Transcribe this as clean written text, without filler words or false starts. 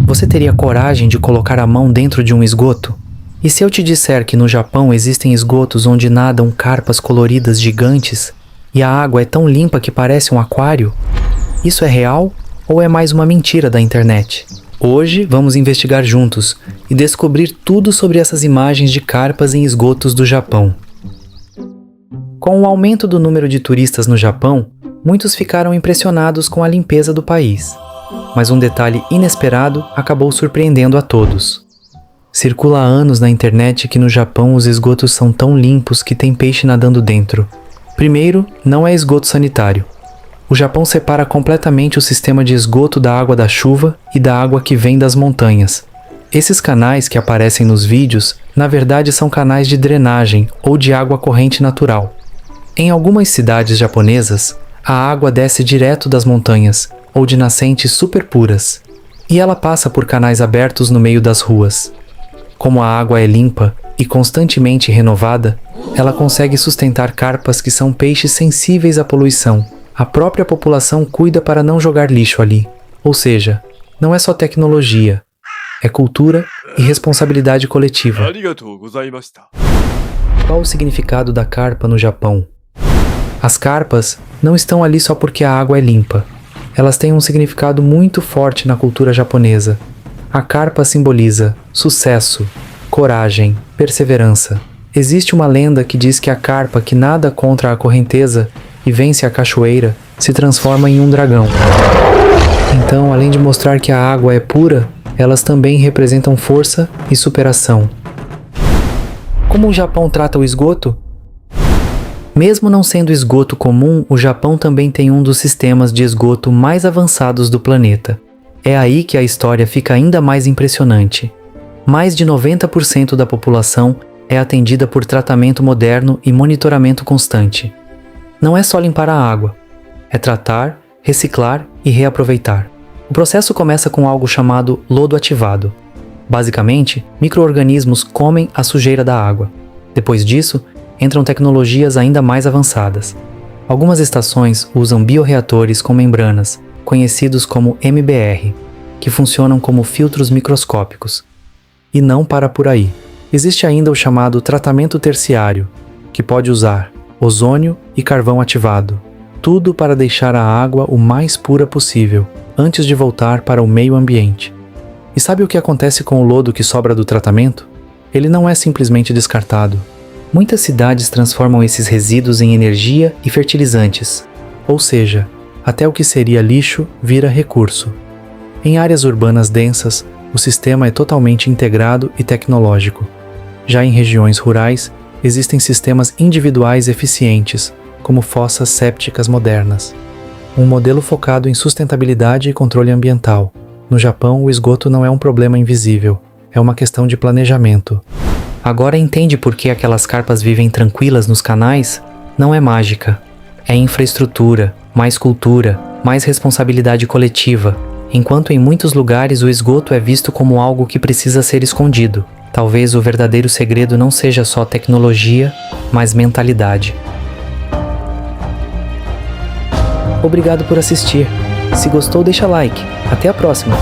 Você teria coragem de colocar a mão dentro de um esgoto? E se eu te disser que no Japão existem esgotos onde nadam carpas coloridas gigantes e a água é tão limpa que parece um aquário? Isso é real ou é mais uma mentira da internet? Hoje vamos investigar juntos e descobrir tudo sobre essas imagens de carpas em esgotos do Japão. Com o aumento do número de turistas no Japão, muitos ficaram impressionados com a limpeza do país. Mas um detalhe inesperado acabou surpreendendo a todos. Circula há anos na internet que no Japão os esgotos são tão limpos que tem peixe nadando dentro. Primeiro, não é esgoto sanitário. O Japão separa completamente o sistema de esgoto da água da chuva e da água que vem das montanhas. Esses canais que aparecem nos vídeos, na verdade são canais de drenagem ou de água corrente natural. Em algumas cidades japonesas, a água desce direto das montanhas ou de nascentes super puras, e ela passa por canais abertos no meio das ruas. Como a água é limpa e constantemente renovada, ela consegue sustentar carpas que são peixes sensíveis à poluição. A própria população cuida para não jogar lixo ali. Ou seja, não é só tecnologia, é cultura e responsabilidade coletiva. Qual o significado da carpa no Japão? As carpas não estão ali só porque a água é limpa. Elas têm um significado muito forte na cultura japonesa. A carpa simboliza sucesso, coragem, perseverança. Existe uma lenda que diz que a carpa que nada contra a correnteza e vence a cachoeira se transforma em um dragão. Então, além de mostrar que a água é pura, elas também representam força e superação. Como o Japão trata o esgoto? Mesmo não sendo esgoto comum, o Japão também tem um dos sistemas de esgoto mais avançados do planeta. É aí que a história fica ainda mais impressionante. Mais de 90% da população é atendida por tratamento moderno e monitoramento constante. Não é só limpar a água, é tratar, reciclar e reaproveitar. O processo começa com algo chamado lodo ativado. Basicamente, micro-organismos comem a sujeira da água. Depois disso, entram tecnologias ainda mais avançadas. Algumas estações usam bioreatores com membranas, conhecidos como MBR, que funcionam como filtros microscópicos. E não para por aí. Existe ainda o chamado tratamento terciário, que pode usar ozônio e carvão ativado, tudo para deixar a água o mais pura possível, antes de voltar para o meio ambiente. E sabe o que acontece com o lodo que sobra do tratamento? Ele não é simplesmente descartado. Muitas cidades transformam esses resíduos em energia e fertilizantes, ou seja, até o que seria lixo vira recurso. Em áreas urbanas densas, o sistema é totalmente integrado e tecnológico. Já em regiões rurais, existem sistemas individuais eficientes, como fossas sépticas modernas. Um modelo focado em sustentabilidade e controle ambiental. No Japão, o esgoto não é um problema invisível, é uma questão de planejamento. Agora entende por que aquelas carpas vivem tranquilas nos canais? Não é mágica. É infraestrutura, mais cultura, mais responsabilidade coletiva. Enquanto em muitos lugares o esgoto é visto como algo que precisa ser escondido. Talvez o verdadeiro segredo não seja só tecnologia, mas mentalidade. Obrigado por assistir. Se gostou, deixa like. Até a próxima!